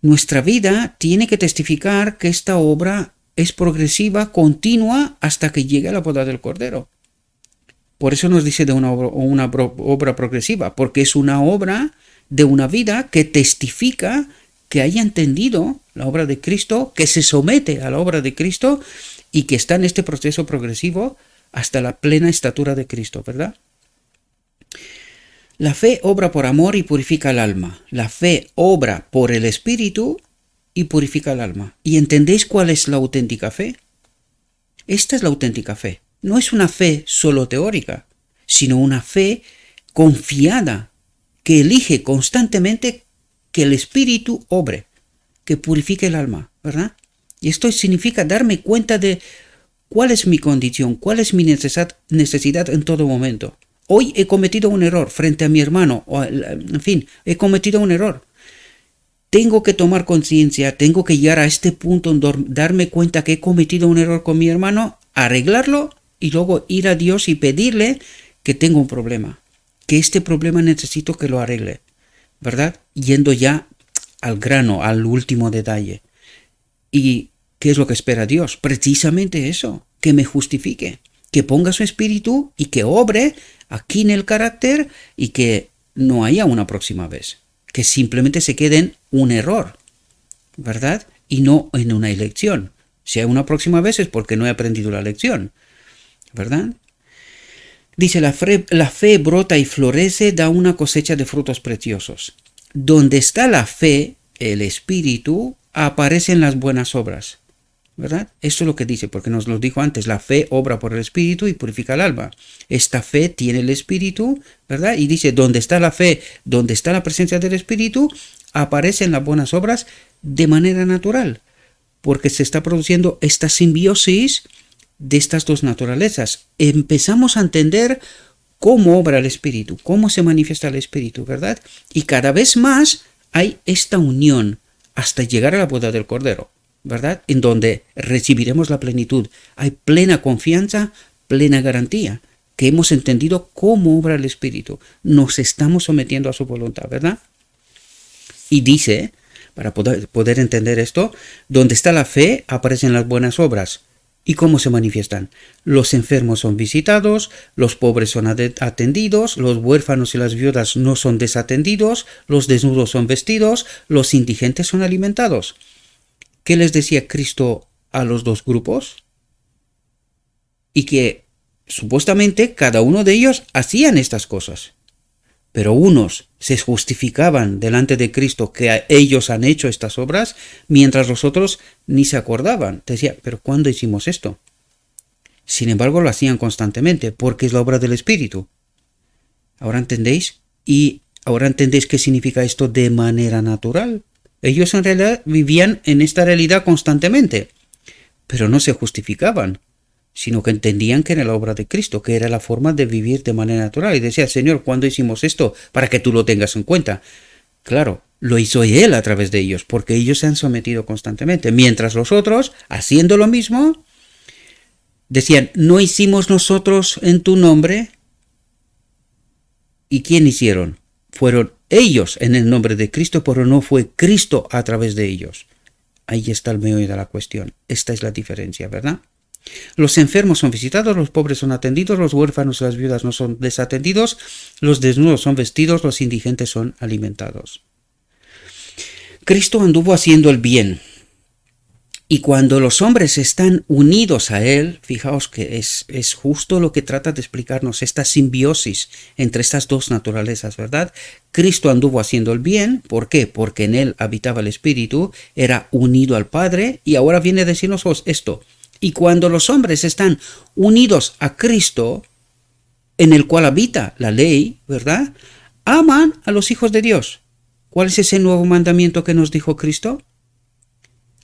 Nuestra vida tiene que testificar que esta obra es progresiva, continua, hasta que llegue a la boda del Cordero. Por eso nos dice de una obra progresiva, porque es una obra de una vida que testifica que haya entendido la obra de Cristo, que se somete a la obra de Cristo y que está en este proceso progresivo hasta la plena estatura de Cristo, ¿verdad? La fe obra por amor y purifica el alma. La fe obra por el Espíritu y purifica el alma. ¿Y entendéis cuál es la auténtica fe? Esta es la auténtica fe. No es una fe solo teórica, sino una fe confiada, que elige constantemente que el Espíritu obre, que purifique el alma, ¿verdad? Y esto significa darme cuenta de cuál es mi condición, cuál es mi necesidad en todo momento. Hoy he cometido un error frente a mi hermano, en fin, he cometido un error. Tengo que tomar conciencia, tengo que llegar a este punto en darme cuenta que he cometido un error con mi hermano, arreglarlo y luego ir a Dios y pedirle que tengo un problema, que este problema necesito que lo arregle, ¿verdad? Yendo ya al grano, al último detalle. ¿Y qué es lo que espera Dios? Precisamente eso, que me justifique, que ponga su espíritu y que obre aquí en el carácter y que no haya una próxima vez, que simplemente se quede en un error, ¿verdad? Y no en una elección. Si hay una próxima vez es porque no he aprendido la lección, ¿verdad? Dice, la fe brota y florece, da una cosecha de frutos preciosos. Donde está la fe, el espíritu, aparecen las buenas obras, ¿verdad? Esto es lo que dice, porque nos lo dijo antes, la fe obra por el espíritu y purifica el alma. Esta fe tiene el espíritu, ¿verdad? Y dice, donde está la fe, donde está la presencia del espíritu, aparecen las buenas obras de manera natural, porque se está produciendo esta simbiosis de estas dos naturalezas. Empezamos a entender cómo obra el espíritu, cómo se manifiesta el espíritu, ¿verdad? Y cada vez más hay esta unión hasta llegar a la boda del Cordero, ¿verdad? En donde recibiremos la plenitud. Hay plena confianza, plena garantía, que hemos entendido cómo obra el espíritu. Nos estamos sometiendo a su voluntad, ¿verdad? Y dice, para poder entender esto, donde está la fe aparecen las buenas obras. ¿Y cómo se manifiestan? Los enfermos son visitados, los pobres son atendidos, los huérfanos y las viudas no son desatendidos, los desnudos son vestidos, los indigentes son alimentados. ¿Qué les decía Cristo a los dos grupos? Y que supuestamente cada uno de ellos hacían estas cosas. Pero unos se justificaban delante de Cristo que ellos han hecho estas obras, mientras los otros ni se acordaban. Decía, ¿pero cuándo hicimos esto? Sin embargo, lo hacían constantemente, porque es la obra del Espíritu. ¿Ahora entendéis? Y ahora entendéis qué significa esto de manera natural. Ellos en realidad vivían en esta realidad constantemente, pero no se justificaban, sino que entendían que era la obra de Cristo, que era la forma de vivir de manera natural. Y decía, Señor, ¿cuándo hicimos esto? Para que tú lo tengas en cuenta. Claro, lo hizo Él a través de ellos, porque ellos se han sometido constantemente. Mientras los otros, haciendo lo mismo, decían, ¿no hicimos nosotros en tu nombre? ¿Y quién hicieron? Fueron ellos en el nombre de Cristo, pero no fue Cristo a través de ellos. Ahí está el meollo de la cuestión. Esta es la diferencia, ¿verdad? Los enfermos son visitados, los pobres son atendidos, los huérfanos y las viudas no son desatendidos, los desnudos son vestidos, los indigentes son alimentados. Cristo anduvo haciendo el bien. Y cuando los hombres están unidos a Él, fijaos que es justo lo que trata de explicarnos, esta simbiosis entre estas dos naturalezas, ¿verdad? Cristo anduvo haciendo el bien, ¿por qué? Porque en Él habitaba el Espíritu, era unido al Padre, y ahora viene a decirnos esto. Y cuando los hombres están unidos a Cristo, en el cual habita la ley, ¿verdad? Aman a los hijos de Dios. ¿Cuál es ese nuevo mandamiento que nos dijo Cristo?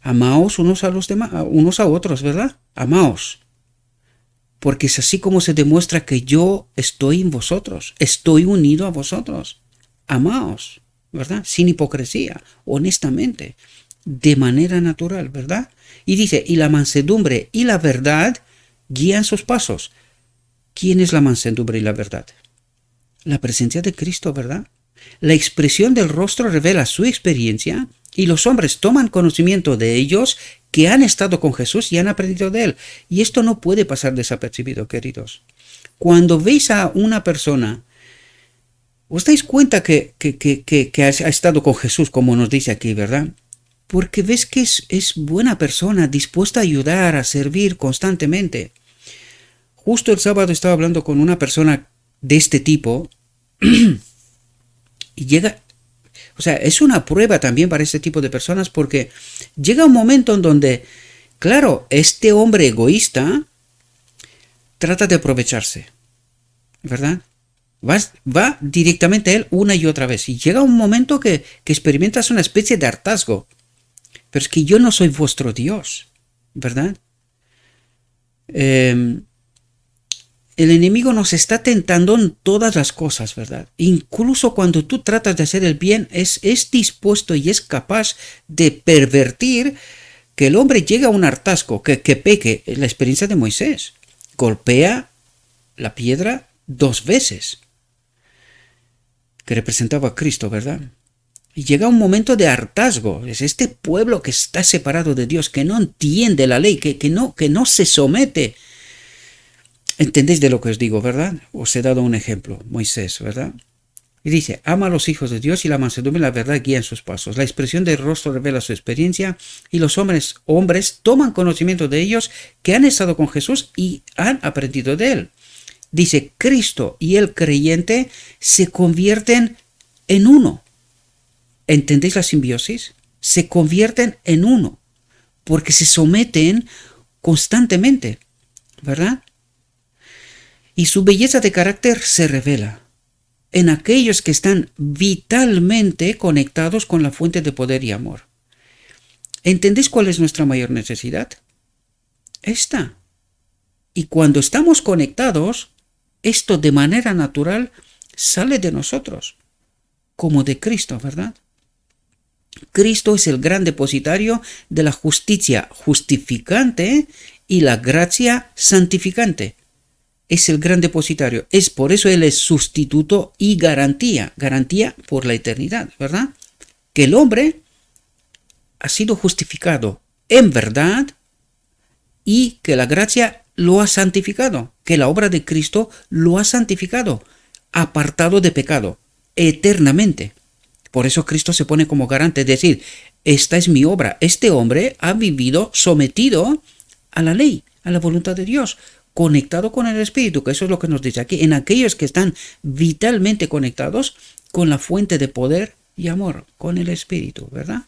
Amaos unos a los demás, unos a otros, ¿verdad? Amaos. Porque es así como se demuestra que yo estoy en vosotros, estoy unido a vosotros. Amaos, ¿verdad? Sin hipocresía, honestamente, de manera natural, ¿verdad? Y dice, y la mansedumbre y la verdad guían sus pasos. ¿Quién es la mansedumbre y la verdad? La presencia de Cristo, ¿verdad? La expresión del rostro revela su experiencia y los hombres toman conocimiento de ellos que han estado con Jesús y han aprendido de él. Y esto no puede pasar desapercibido, queridos. Cuando veis a una persona, os dais cuenta que ha estado con Jesús, como nos dice aquí, ¿verdad? Porque ves que es buena persona, dispuesta a ayudar, a servir constantemente. Justo el sábado estaba hablando con una persona de este tipo y llega, o sea, es una prueba también para este tipo de personas porque llega un momento en donde, claro, este hombre egoísta trata de aprovecharse, ¿verdad? Va directamente a él una y otra vez y llega un momento que experimentas una especie de hartazgo. Pero es que yo no soy vuestro Dios, ¿verdad? El enemigo nos está tentando en todas las cosas, ¿verdad? Incluso cuando tú tratas de hacer el bien, es dispuesto y es capaz de pervertir que el hombre llegue a un hartazgo, que peque. La experiencia de Moisés. Golpea la piedra 2 veces, que representaba a Cristo, ¿verdad? Y llega un momento de hartazgo. Es este pueblo que está separado de Dios, que no entiende la ley, que no se somete. ¿Entendéis de lo que os digo, verdad? Os he dado un ejemplo, Moisés, ¿verdad? Y dice, ama a los hijos de Dios y la mansedumbre y la verdad guían sus pasos. La expresión del rostro revela su experiencia y los hombres toman conocimiento de ellos que han estado con Jesús y han aprendido de él. Dice, Cristo y el creyente se convierten en uno. ¿Entendéis la simbiosis? Se convierten en uno, porque se someten constantemente, ¿verdad? Y su belleza de carácter se revela en aquellos que están vitalmente conectados con la fuente de poder y amor. ¿Entendéis cuál es nuestra mayor necesidad? Esta. Y cuando estamos conectados, esto de manera natural sale de nosotros, como de Cristo, ¿verdad? Cristo es el gran depositario de la justicia justificante y la gracia santificante. Es el gran depositario. Es por eso Él es sustituto y garantía por la eternidad, ¿verdad? Que el hombre ha sido justificado en verdad y que la gracia lo ha santificado, que la obra de Cristo lo ha santificado, apartado de pecado, eternamente. Por eso Cristo se pone como garante, es decir, esta es mi obra. Este hombre ha vivido sometido a la ley, a la voluntad de Dios, conectado con el Espíritu, que eso es lo que nos dice aquí, en aquellos que están vitalmente conectados con la fuente de poder y amor, con el Espíritu, ¿verdad?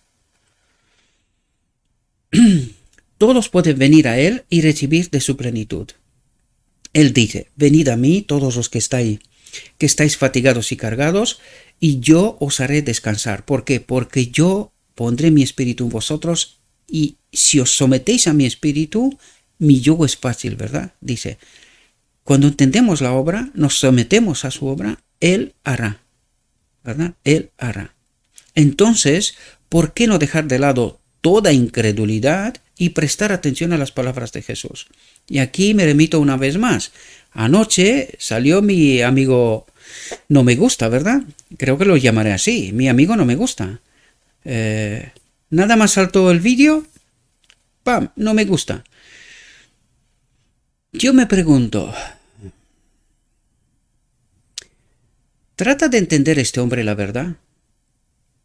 Todos pueden venir a Él y recibir de su plenitud. Él dice, venid a mí todos los que estáis fatigados y cargados, y yo os haré descansar. ¿Por qué? Porque yo pondré mi espíritu en vosotros, y si os sometéis a mi espíritu, mi yugo es fácil, ¿verdad? Dice, cuando entendemos la obra, nos sometemos a su obra, Él hará, ¿verdad? Él hará. Entonces, ¿por qué no dejar de lado toda incredulidad y prestar atención a las palabras de Jesús? Y aquí me remito una vez más. Anoche salió mi amigo no me gusta, ¿verdad? Creo que lo llamaré así, mi amigo no me gusta. Nada más saltó el vídeo, ¡pam!, no me gusta. Yo me pregunto, ¿trata de entender este hombre la verdad?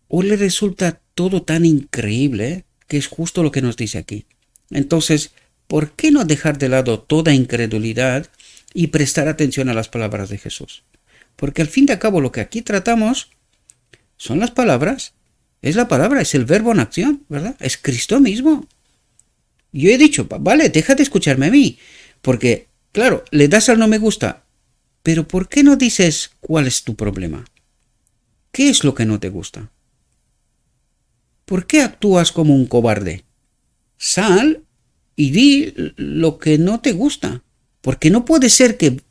¿O le resulta todo tan increíble que es justo lo que nos dice aquí? Entonces, ¿por qué no dejar de lado toda incredulidad y prestar atención a las palabras de Jesús? Porque al fin y al cabo lo que aquí tratamos son las palabras. Es la palabra, es el verbo en acción, ¿verdad? Es Cristo mismo. Yo he dicho, vale, deja de escucharme a mí, porque, claro, le das al no me gusta, pero ¿por qué no dices cuál es tu problema? ¿Qué es lo que no te gusta? ¿Por qué actúas como un cobarde? Sal y di lo que no te gusta, porque no puede ser que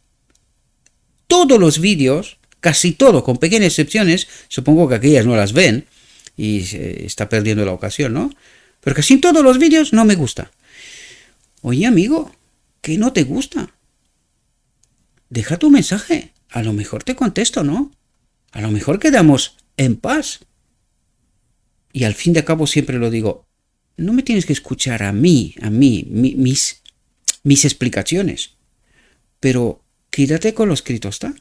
todos los vídeos, casi todo, con pequeñas excepciones, supongo que aquellas no las ven y se está perdiendo la ocasión, ¿no? Pero casi todos los vídeos no me gusta. Oye, amigo, ¿qué no te gusta? Deja tu mensaje. A lo mejor te contesto, ¿no? A lo mejor quedamos en paz. Y al fin de cabo siempre lo digo, no me tienes que escuchar a mí, mis explicaciones. Pero quédate con lo escrito está.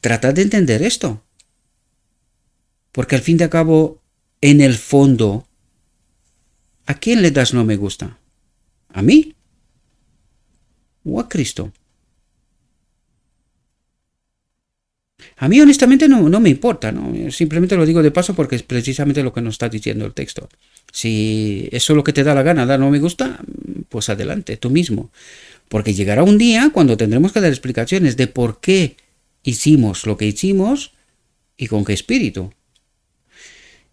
Trata de entender esto. Porque al fin de cabo, en el fondo, ¿a quién le das no me gusta? ¿A mí? ¿O a Cristo? A mí honestamente no me importa, ¿no? Simplemente lo digo de paso porque es precisamente lo que nos está diciendo el texto. Si eso es lo que te da la gana, dar no me gusta, pues adelante, tú mismo. Porque llegará un día cuando tendremos que dar explicaciones de por qué hicimos lo que hicimos y con qué espíritu.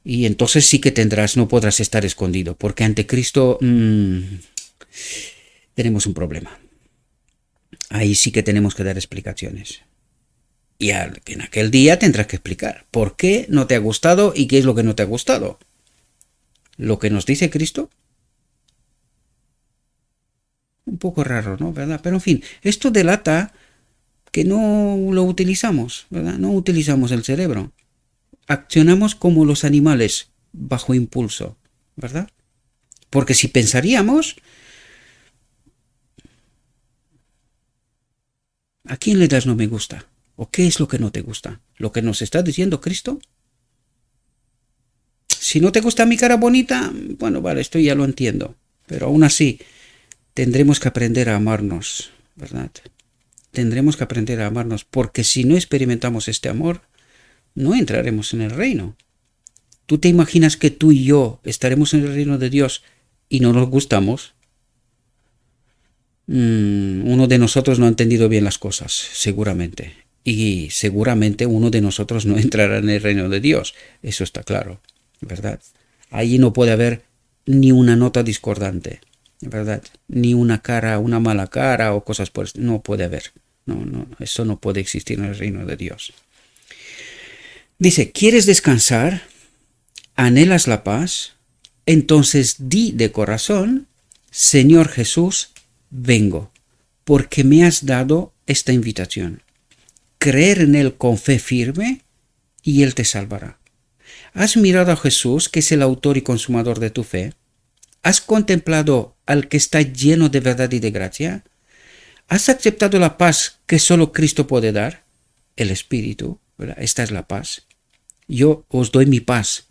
Y entonces sí que no podrás estar escondido, porque ante Cristo tenemos un problema. Ahí sí que tenemos que dar explicaciones. Y en aquel día tendrás que explicar por qué no te ha gustado y qué es lo que no te ha gustado. Lo que nos dice Cristo, un poco raro, ¿no? ¿Verdad? Pero en fin, esto delata que no lo utilizamos, ¿verdad? No utilizamos el cerebro. Accionamos como los animales, bajo impulso, ¿verdad? Porque si pensaríamos, ¿a quién le das no me gusta? ¿O qué es lo que no te gusta? ¿Lo que nos está diciendo Cristo? Si no te gusta mi cara bonita, bueno, vale, esto ya lo entiendo. Pero aún así, tendremos que aprender a amarnos, ¿verdad? Tendremos que aprender a amarnos, porque si no experimentamos este amor, no entraremos en el reino. ¿Tú te imaginas que tú y yo estaremos en el reino de Dios y no nos gustamos? Uno de nosotros no ha entendido bien las cosas, seguramente. Y seguramente uno de nosotros no entrará en el reino de Dios. Eso está claro, ¿verdad? Allí no puede haber ni una nota discordante, ¿verdad? Ni una mala cara o cosas por eso. No puede haber. No, eso no puede existir en el reino de Dios. Dice, ¿quieres descansar? ¿Anhelas la paz? Entonces di de corazón, Señor Jesús, vengo, porque me has dado esta invitación. Creer en Él con fe firme y Él te salvará. ¿Has mirado a Jesús, que es el autor y consumador de tu fe? ¿Has contemplado al que está lleno de verdad y de gracia? ¿Has aceptado la paz que solo Cristo puede dar? El Espíritu, ¿verdad? Esta es la paz. Yo os doy mi paz,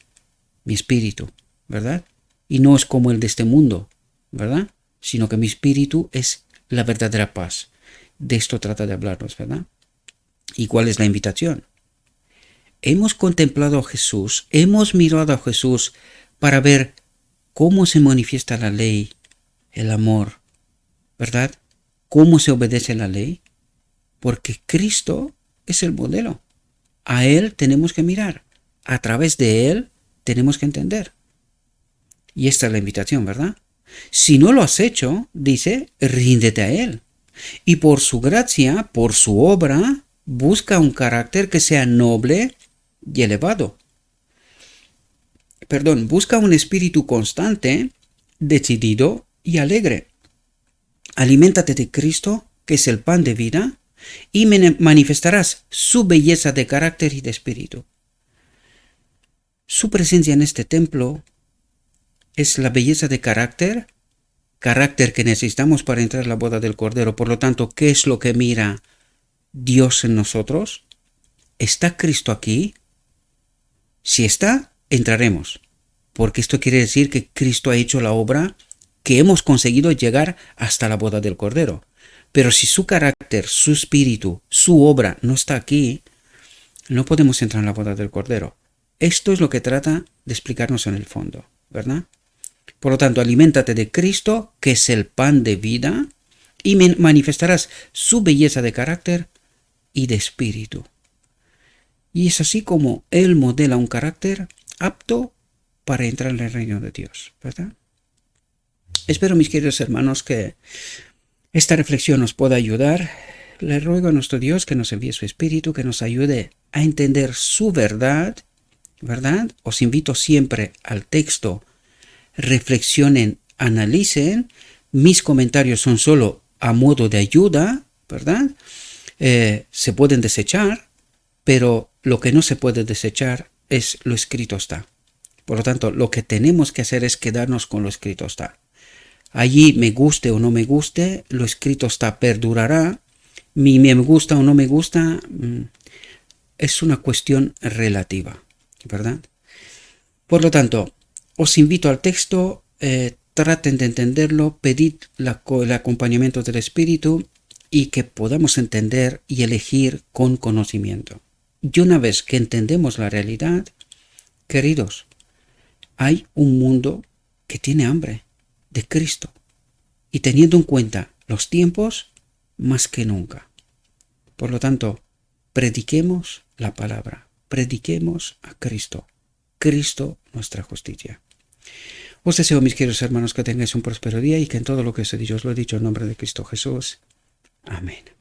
mi espíritu, ¿verdad? Y no es como el de este mundo, ¿verdad? Sino que mi espíritu es la verdadera paz. De esto trata de hablarnos, ¿verdad? ¿Y cuál es la invitación? Hemos contemplado a Jesús, hemos mirado a Jesús para ver cómo se manifiesta la ley, el amor, ¿verdad? ¿Cómo se obedece la ley? Porque Cristo es el modelo. A Él tenemos que mirar. A través de Él tenemos que entender. Y esta es la invitación, ¿verdad? Si no lo has hecho, dice, ríndete a Él. Y por su gracia, por su obra, busca un carácter que sea noble y elevado. Busca un espíritu constante, decidido y alegre. Aliméntate de Cristo, que es el pan de vida, y manifestarás su belleza de carácter y de espíritu. Su presencia en este templo es la belleza de carácter que necesitamos para entrar a la boda del Cordero. Por lo tanto, ¿qué es lo que mira Dios en nosotros? ¿Está Cristo aquí? Si está, entraremos, porque esto quiere decir que Cristo ha hecho la obra, que hemos conseguido llegar hasta la boda del Cordero. Pero si su carácter, su espíritu, su obra no está aquí, no podemos entrar en la boda del Cordero. Esto es lo que trata de explicarnos en el fondo, ¿verdad? Por lo tanto, aliméntate de Cristo, que es el pan de vida, y manifestarás su belleza de carácter y de espíritu. Y es así como Él modela un carácter apto para entrar en el reino de Dios, ¿verdad? Espero, mis queridos hermanos, que esta reflexión nos pueda ayudar. Le ruego a nuestro Dios que nos envíe su Espíritu, que nos ayude a entender su verdad, ¿verdad? Os invito siempre al texto, reflexionen, analicen. Mis comentarios son solo a modo de ayuda, ¿verdad? Se pueden desechar, pero lo que no se puede desechar es lo escrito está. Por lo tanto, lo que tenemos que hacer es quedarnos con lo escrito está. Allí me guste o no me guste, lo escrito está, perdurará. Mi me gusta o no me gusta es una cuestión relativa, ¿verdad? Por lo tanto, os invito al texto, traten de entenderlo, pedid el acompañamiento del Espíritu y que podamos entender y elegir con conocimiento. Y una vez que entendemos la realidad, queridos, hay un mundo que tiene hambre de Cristo y teniendo en cuenta los tiempos más que nunca. Por lo tanto, prediquemos la palabra, prediquemos a Cristo, Cristo nuestra justicia. Os deseo, mis queridos hermanos, que tengáis un próspero día y que en todo lo que os he dicho os lo he dicho en nombre de Cristo Jesús. Amén.